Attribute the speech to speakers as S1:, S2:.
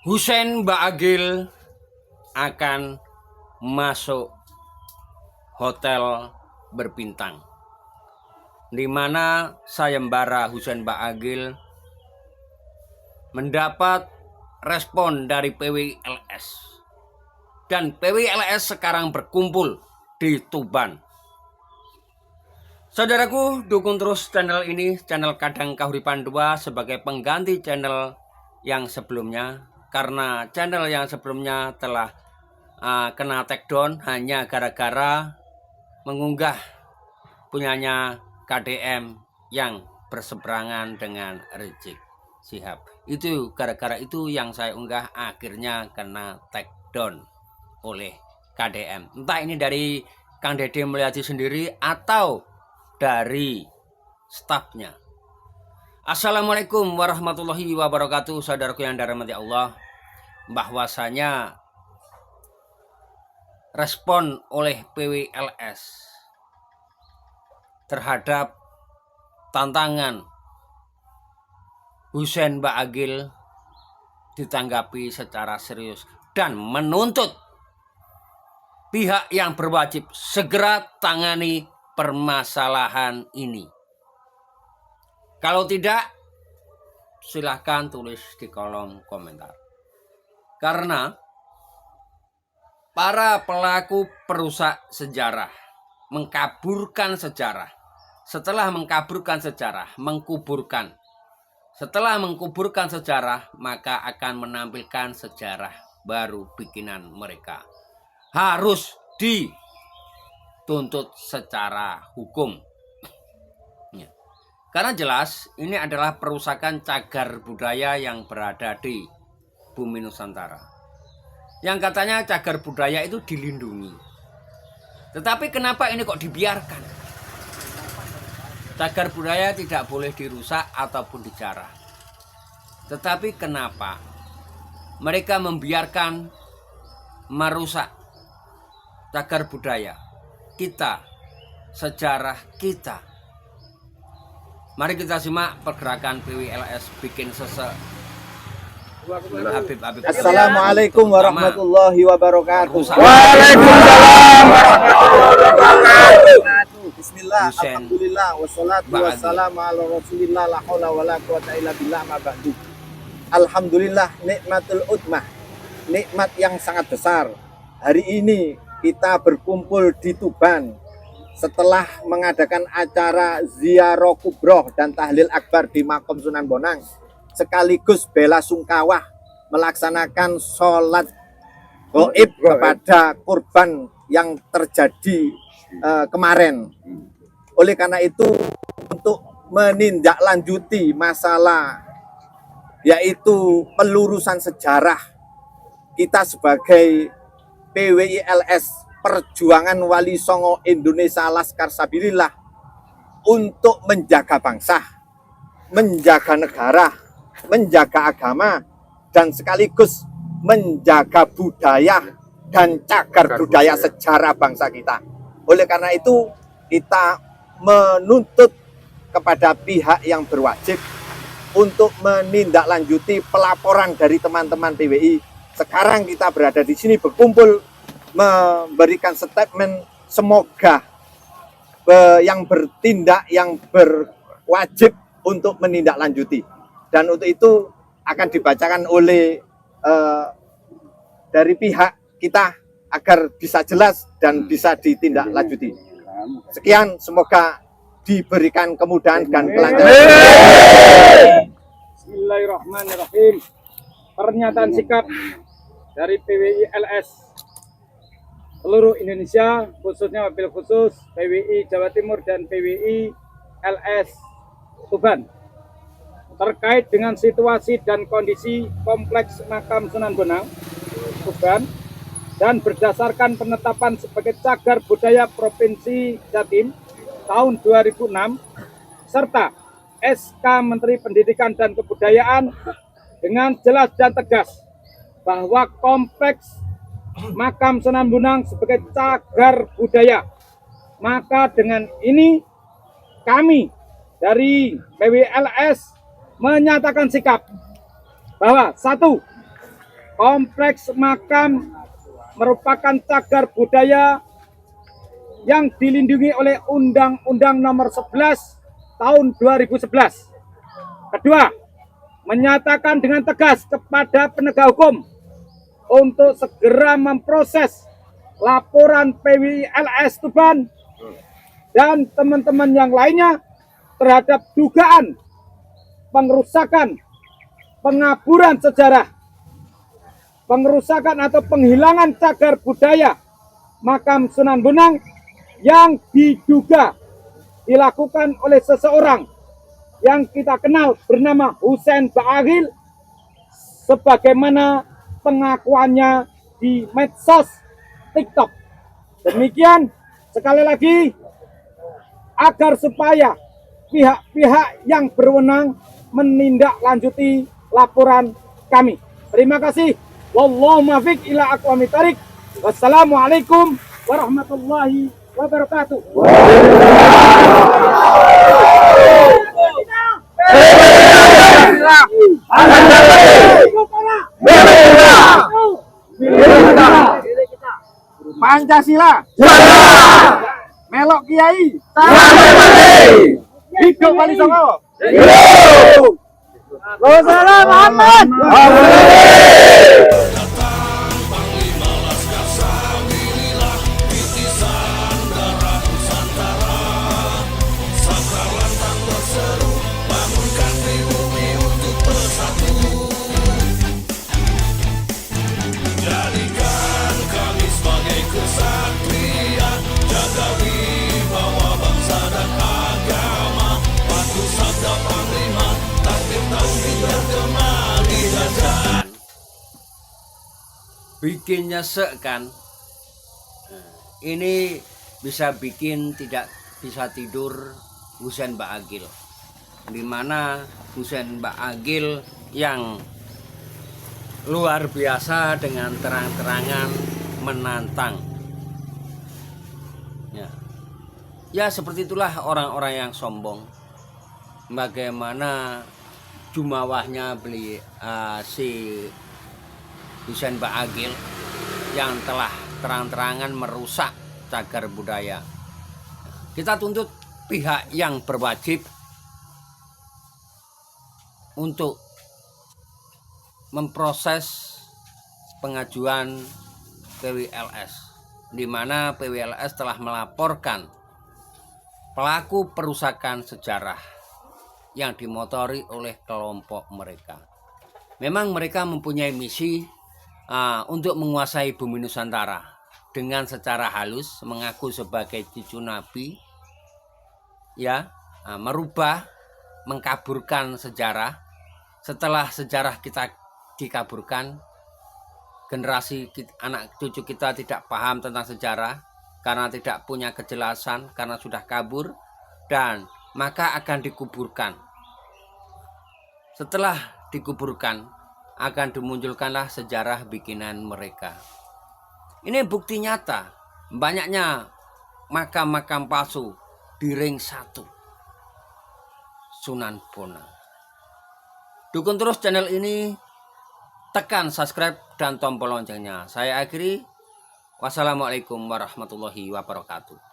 S1: Husein Baagil akan masuk hotel berbintang, di mana sayembara Husein Baagil mendapat respon dari PWLS, dan PWLS sekarang berkumpul di Tuban. Saudaraku, dukung terus channel ini, channel Kadang Kahuripan 2, sebagai pengganti channel yang sebelumnya, karena channel yang sebelumnya telah kena take down hanya gara-gara mengunggah punyanya KDM yang berseberangan dengan Rizik Syihab. Itu gara-gara itu yang saya unggah akhirnya kena take down oleh KDM. Entah ini dari Kang Dede Mulyadi sendiri atau dari stafnya. Assalamualaikum warahmatullahi wabarakatuh. Saudaraku yang dirahmati Allah, bahwasanya respon oleh PWLS terhadap tantangan Husein Baagil ditanggapi secara serius dan menuntut pihak yang berwajib segera tangani permasalahan ini. Kalau tidak, silahkan tulis di kolom komentar. Karena para pelaku perusak sejarah, mengkaburkan sejarah. Setelah mengkaburkan sejarah, mengkuburkan. Setelah mengkuburkan sejarah, maka akan menampilkan sejarah baru bikinan mereka. Harus dituntut secara hukum. Karena jelas ini adalah perusakan cagar budaya yang berada di bumi Nusantara. Yang katanya cagar budaya itu dilindungi. Tetapi kenapa ini kok dibiarkan? Cagar budaya tidak boleh dirusak ataupun dijarah. Tetapi kenapa mereka membiarkan merusak cagar budaya kita, sejarah kita? Mari kita simak pergerakan PWLS bikin sese. Habib.
S2: Assalamualaikum warahmatullahi wabarakatuh.
S3: Waalaikumsalam warahmatullahi wabarakatuh.
S2: Bismillah, alhamdulillah, wassalatu wassalamu ala rasulillah, la haula wala quwata illa billah, ma ba'du. Alhamdulillah, nikmatul utmah, nikmat yang sangat besar. Hari ini kita berkumpul di Tuban setelah mengadakan acara ziarah kubroh dan tahlil akbar di Makom Sunan Bonang, sekaligus bela sungkawah melaksanakan sholat gaib kepada kurban yang terjadi kemarin. Oleh karena itu, untuk menindaklanjuti masalah yaitu pelurusan sejarah, kita sebagai PWILS Perjuangan Wali Songo Indonesia Laskar Sabilillah untuk menjaga bangsa, menjaga negara, menjaga agama, dan sekaligus menjaga budaya dan cagar budaya sejarah bangsa kita. Oleh karena itu, kita menuntut kepada pihak yang berwajib untuk menindaklanjuti pelaporan dari teman-teman PWI. Sekarang kita berada di sini berkumpul memberikan statement, semoga yang bertindak, yang berwajib untuk menindaklanjuti. Dan untuk itu akan dibacakan oleh dari pihak kita agar bisa jelas dan bisa ditindaklanjuti. Sekian, semoga diberikan kemudahan dan kelancaran.
S3: Bismillahirrahmanirrahim. Pernyataan sikap dari PWILS seluruh Indonesia, khususnya wabil khusus PWI Jawa Timur dan PWI LS Tuban, terkait dengan situasi dan kondisi kompleks Makam Sunan Bonang Tuban, dan berdasarkan penetapan sebagai cagar budaya Provinsi Jatim tahun 2006 serta SK Menteri Pendidikan dan Kebudayaan dengan jelas dan tegas bahwa kompleks Makam Sunan Bonang sebagai cagar budaya, maka dengan ini kami dari PWLS menyatakan sikap bahwa satu, Kompleks makam merupakan cagar budaya yang dilindungi oleh Undang-Undang Nomor 11 Tahun 2011. Kedua, menyatakan dengan tegas kepada penegak hukum untuk segera memproses laporan PWI LS Tuban dan teman-teman yang lainnya terhadap dugaan pengerusakan, pengaburan sejarah, pengerusakan atau penghilangan cagar budaya makam Sunan Bonang yang diduga dilakukan oleh seseorang yang kita kenal bernama Husein Ba'agil sebagaimana pengakuannya di medsos TikTok. Demikian, sekali lagi, agar supaya pihak-pihak yang berwenang menindaklanjuti laporan kami. Terima kasih. Wallahu muwaffiq ila aqwamit thariq. Wassalamualaikum warahmatullahi wabarakatuh.
S2: Pancasila, melok kiai, hidup Wali Songo, Rasulullah Muhammad.
S1: Bikin nyesek kan. Ini bisa bikin tidak bisa tidur Husein Ba'agil, dimana Husein Ba'agil yang luar biasa dengan terang-terangan menantang. Ya seperti itulah orang-orang yang sombong. Bagaimana jumawahnya beli si Husein Ba'agil yang telah terang-terangan merusak cagar budaya. Kita tuntut pihak yang berwajib untuk memproses pengajuan PWLS, di mana PWLS telah melaporkan pelaku perusakan sejarah yang dimotori oleh kelompok mereka. Memang mereka mempunyai misi untuk menguasai bumi Nusantara dengan secara halus, mengaku sebagai cucu Nabi, ya, merubah, mengkaburkan sejarah. Setelah sejarah kita dikaburkan, generasi anak cucu kita tidak paham tentang sejarah karena tidak punya kejelasan, karena sudah kabur, dan maka akan dikuburkan. Setelah dikuburkan, akan dimunculkanlah sejarah bikinan mereka. Ini bukti nyata banyaknya makam-makam palsu di ring 1 Sunan Bonang. Dukung terus channel ini, tekan subscribe dan tombol loncengnya. Saya akhiri. Wassalamualaikum warahmatullahi wabarakatuh.